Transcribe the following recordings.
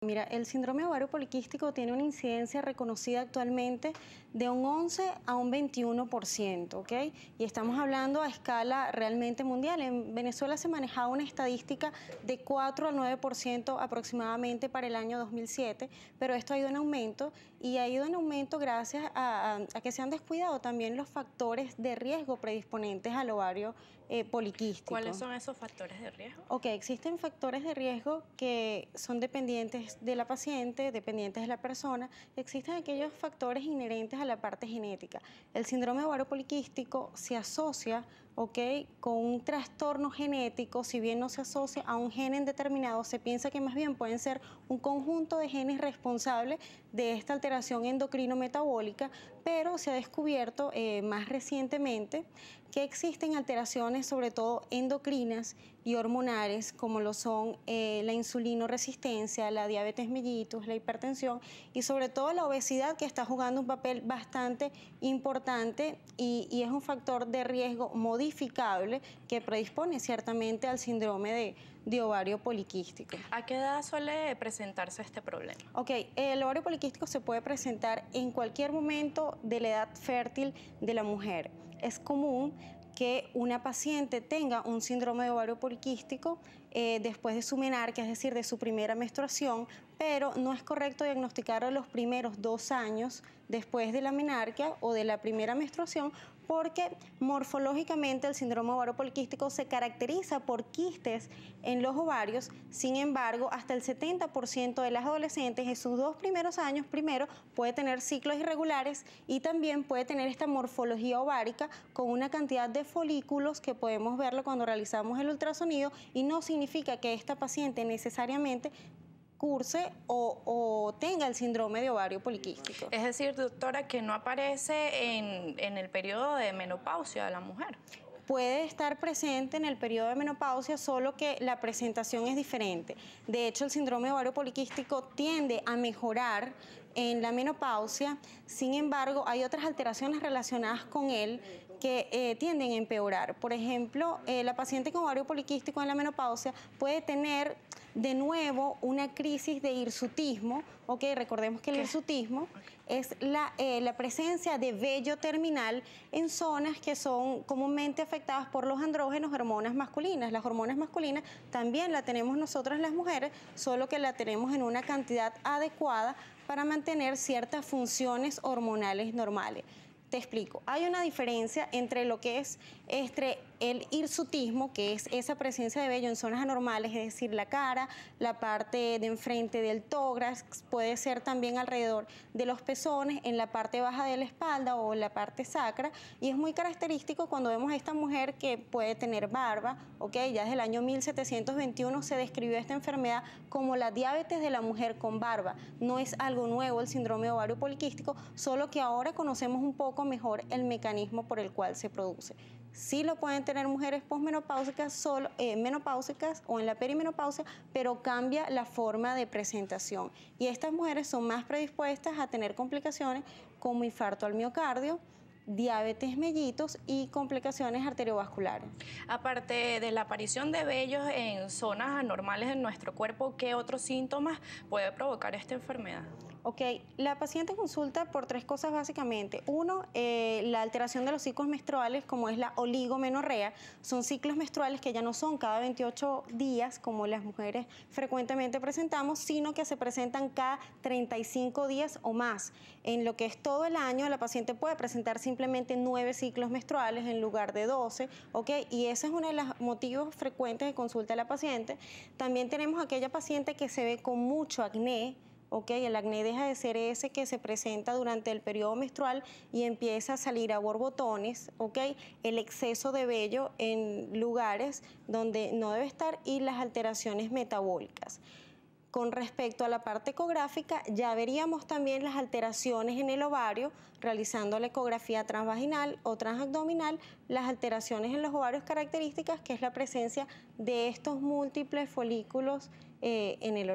Mira, el síndrome de ovario poliquístico tiene una incidencia reconocida actualmente de un 11 a un 21%, ¿ok? Y estamos hablando a escala realmente mundial. En Venezuela se manejaba una estadística de 4 al 9% aproximadamente para el año 2007, pero esto ha ido en aumento y ha ido en aumento gracias a que se han descuidado también los factores de riesgo predisponentes al ovario poliquístico. ¿Cuáles son esos factores de riesgo? Ok, existen factores de riesgo que son dependientes de la paciente, dependientes de la persona. Existen aquellos factores inherentes a la parte genética. El síndrome de ovario poliquístico se asocia, ok, con un trastorno genético. Si bien no se asocia a un gen determinado, se piensa que más bien pueden ser un conjunto de genes responsables de esta alteración endocrino-metabólica, pero se ha descubierto más recientemente que existen alteraciones, sobre todo endocrinas y hormonales, como lo son la insulinoresistencia, la diabetes mellitus, la hipertensión y sobre todo la obesidad, que está jugando un papel bastante importante y es un factor de riesgo modificable que predispone ciertamente al síndrome de ovario poliquístico. ¿A qué edad suele presentarse este problema? Ok, el ovario poliquístico se puede presentar en cualquier momento de la edad fértil de la mujer. Es común que una paciente tenga un síndrome de ovario poliquístico después de su menarquia, es decir, de su primera menstruación, pero no es correcto diagnosticarlo los primeros 2 años después de la menarquia o de la primera menstruación, porque morfológicamente el síndrome de ovario poliquístico se caracteriza por quistes en los ovarios. Sin embargo, hasta el 70% de las adolescentes en sus 2 primeros años primero puede tener ciclos irregulares y también puede tener esta morfología ovárica con una cantidad de folículos que podemos verlo cuando realizamos el ultrasonido, y no significa que esta paciente necesariamente curse o tenga el síndrome de ovario poliquístico. Es decir, doctora, que no aparece en el periodo de menopausia de la mujer. Puede estar presente en el periodo de menopausia, solo que la presentación es diferente. De hecho, el síndrome de ovario poliquístico tiende a mejorar en la menopausia. Sin embargo, hay otras alteraciones relacionadas con él que tienden a empeorar. Por ejemplo, la paciente con ovario poliquístico en la menopausia puede tener de nuevo una crisis de hirsutismo. Ok, recordemos que el hirsutismo es la presencia de vello terminal en zonas que son comúnmente afectadas por los andrógenos, hormonas masculinas. Las hormonas masculinas también la tenemos nosotras las mujeres, solo que la tenemos en una cantidad adecuada para mantener ciertas funciones hormonales normales. Te explico, hay una diferencia entre lo que es el hirsutismo, que es esa presencia de vello en zonas anormales, es decir, la cara, la parte de enfrente del tórax, puede ser también alrededor de los pezones, en la parte baja de la espalda o en la parte sacra, y es muy característico cuando vemos a esta mujer que puede tener barba, ¿ok? Ya desde el año 1721 se describió esta enfermedad como la diabetes de la mujer con barba. No es algo nuevo el síndrome de ovario poliquístico, solo que ahora conocemos un poco mejor el mecanismo por el cual se produce. Sí lo pueden tener mujeres posmenopáusicas, menopáusicas o en la perimenopausia, pero cambia la forma de presentación. Y estas mujeres son más predispuestas a tener complicaciones como infarto al miocardio, diabetes mellitus y complicaciones arteriovasculares. Aparte de la aparición de vellos en zonas anormales en nuestro cuerpo, ¿qué otros síntomas puede provocar esta enfermedad? Ok, la paciente consulta por 3 cosas básicamente. Uno, la alteración de los ciclos menstruales, como es la oligomenorrea. Son ciclos menstruales que ya no son cada 28 días, como las mujeres frecuentemente presentamos, sino que se presentan cada 35 días o más. En lo que es todo el año, la paciente puede presentar simplemente 9 ciclos menstruales en lugar de 12, ¿ok? Y ese es uno de los motivos frecuentes de consulta de la paciente. También tenemos aquella paciente que se ve con mucho acné. Ok, el acné deja de ser ese que se presenta durante el periodo menstrual y empieza a salir a borbotones, ok, el exceso de vello en lugares donde no debe estar y las alteraciones metabólicas. Con respecto a la parte ecográfica, ya veríamos también las alteraciones en el ovario, realizando la ecografía transvaginal o transabdominal, las alteraciones en los ovarios características, que es la presencia de estos múltiples folículos en el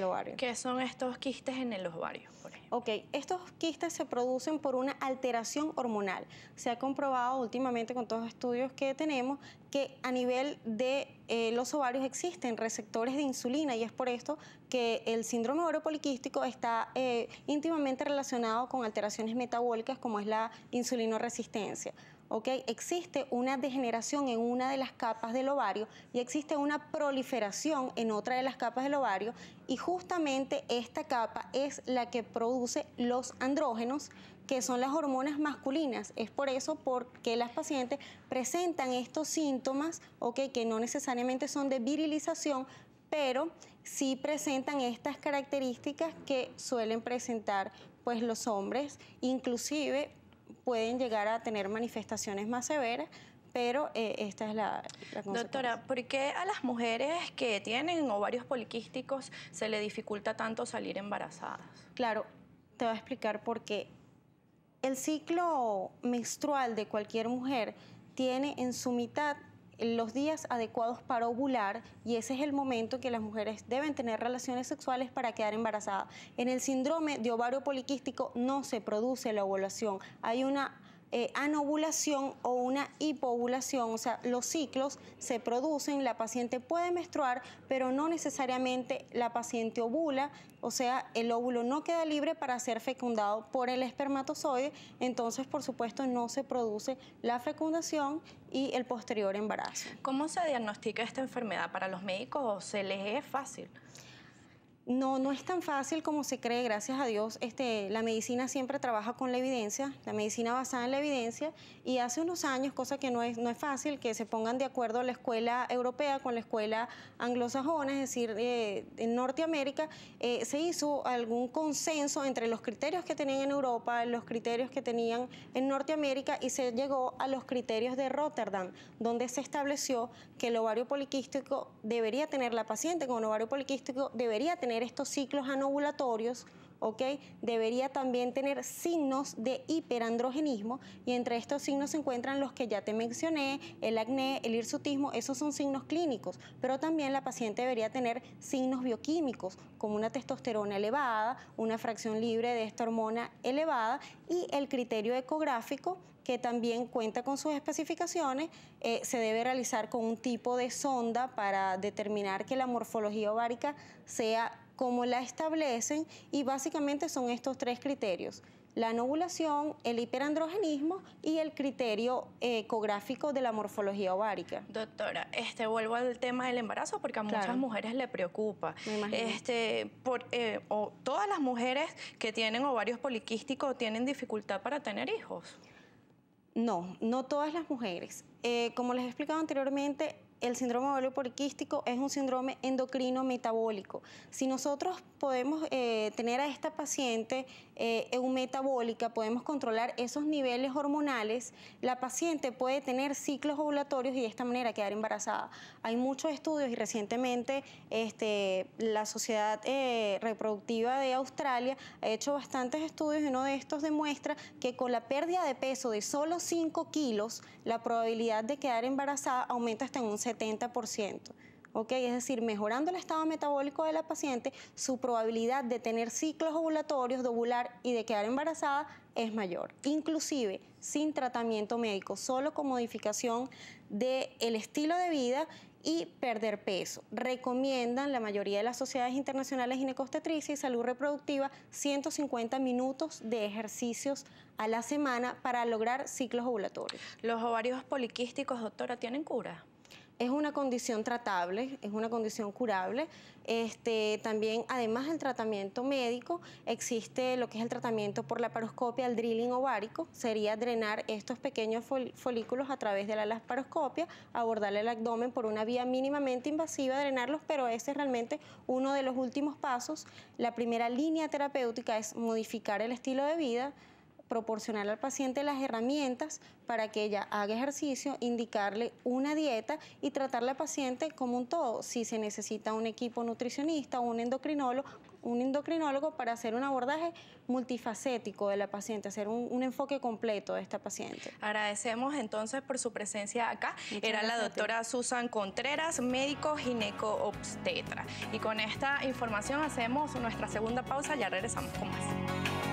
ovario. ¿Qué son estos quistes en el ovario, por ejemplo? Ok, estos quistes se producen por una alteración hormonal. Se ha comprobado últimamente con todos los estudios que tenemos que a nivel de los ovarios existen receptores de insulina y es por esto que el síndrome ovario poliquístico está íntimamente relacionado con alteraciones metabólicas como es la insulinoresistencia. ¿Okay? Existe una degeneración en una de las capas del ovario y existe una proliferación en otra de las capas del ovario y justamente esta capa es la que produce los andrógenos, que son las hormonas masculinas. Es por eso porque las pacientes presentan estos síntomas, ¿okay? Que no necesariamente son de virilización, pero sí presentan estas características que suelen presentar pues, los hombres, inclusive pueden llegar a tener manifestaciones más severas, pero esta es la consecuencia. Doctora, ¿por qué a las mujeres que tienen ovarios poliquísticos se le dificulta tanto salir embarazadas? Claro, te voy a explicar por qué. El ciclo menstrual de cualquier mujer tiene en su mitad los días adecuados para ovular y ese es el momento que las mujeres deben tener relaciones sexuales para quedar embarazadas. En el síndrome de ovario poliquístico no se produce la ovulación, hay una anovulación o una hipoovulación, o sea, los ciclos se producen, la paciente puede menstruar, pero no necesariamente la paciente ovula, o sea, el óvulo no queda libre para ser fecundado por el espermatozoide, entonces, por supuesto, no se produce la fecundación y el posterior embarazo. ¿Cómo se diagnostica esta enfermedad? ¿Para los médicos se les es fácil? No, no es tan fácil como se cree, gracias a Dios. La medicina siempre trabaja con la evidencia, la medicina basada en la evidencia, y hace unos años, cosa que no es fácil, que se pongan de acuerdo la escuela europea con la escuela anglosajona, es decir, en Norteamérica, se hizo algún consenso entre los criterios que tenían en Europa, los criterios que tenían en Norteamérica, y se llegó a los criterios de Rotterdam, donde se estableció que el ovario poliquístico debería tener, la paciente con ovario poliquístico debería tener estos ciclos anovulatorios, ¿ok? Debería también tener signos de hiperandrogenismo y entre estos signos se encuentran los que ya te mencioné, el acné, el hirsutismo, esos son signos clínicos, pero también la paciente debería tener signos bioquímicos como una testosterona elevada, una fracción libre de esta hormona elevada y el criterio ecográfico que también cuenta con sus especificaciones, se debe realizar con un tipo de sonda para determinar que la morfología ovárica sea como la establecen y básicamente son estos tres criterios: la anovulación, el hiperandrogenismo y el criterio ecográfico de la morfología ovárica. Doctora, vuelvo al tema del embarazo porque a muchas mujeres le preocupa. Todas las mujeres que tienen ovarios poliquísticos tienen dificultad para tener hijos. No, no todas las mujeres. Como les he explicado anteriormente, el síndrome ovario poliquístico es un síndrome endocrino metabólico. Si nosotros podemos tener a esta paciente eumetabólica, podemos controlar esos niveles hormonales, la paciente puede tener ciclos ovulatorios y de esta manera quedar embarazada. Hay muchos estudios y recientemente la Sociedad Reproductiva de Australia ha hecho bastantes estudios y uno de estos demuestra que con la pérdida de peso de solo 5 kilos, la probabilidad de quedar embarazada aumenta hasta en un 70%. ¿Okay? Es decir, mejorando el estado metabólico de la paciente, su probabilidad de tener ciclos ovulatorios, de ovular y de quedar embarazada es mayor. Inclusive sin tratamiento médico, solo con modificación del estilo de vida y perder peso. Recomiendan la mayoría de las sociedades internacionales de ginecostetricia y salud reproductiva 150 minutos de ejercicios a la semana para lograr ciclos ovulatorios. ¿Los ovarios poliquísticos, doctora, tienen cura? Es una condición tratable, es una condición curable. También, además del tratamiento médico, existe lo que es el tratamiento por laparoscopia, el drilling ovárico. Sería drenar estos pequeños folículos a través de la laparoscopia, abordar el abdomen por una vía mínimamente invasiva, drenarlos, pero ese es realmente uno de los últimos pasos. La primera línea terapéutica es modificar el estilo de vida, proporcionar al paciente las herramientas para que ella haga ejercicio, indicarle una dieta y tratar a la paciente como un todo. Si se necesita un equipo nutricionista o un endocrinólogo, un endocrinólogo para hacer un abordaje multifacético de la paciente, hacer un enfoque completo de esta paciente. Agradecemos entonces por su presencia acá. Muchas Era la gracias a ti. doctora Susan Contreras, médico gineco-obstetra. Y con esta información hacemos nuestra segunda pausa, ya regresamos con más.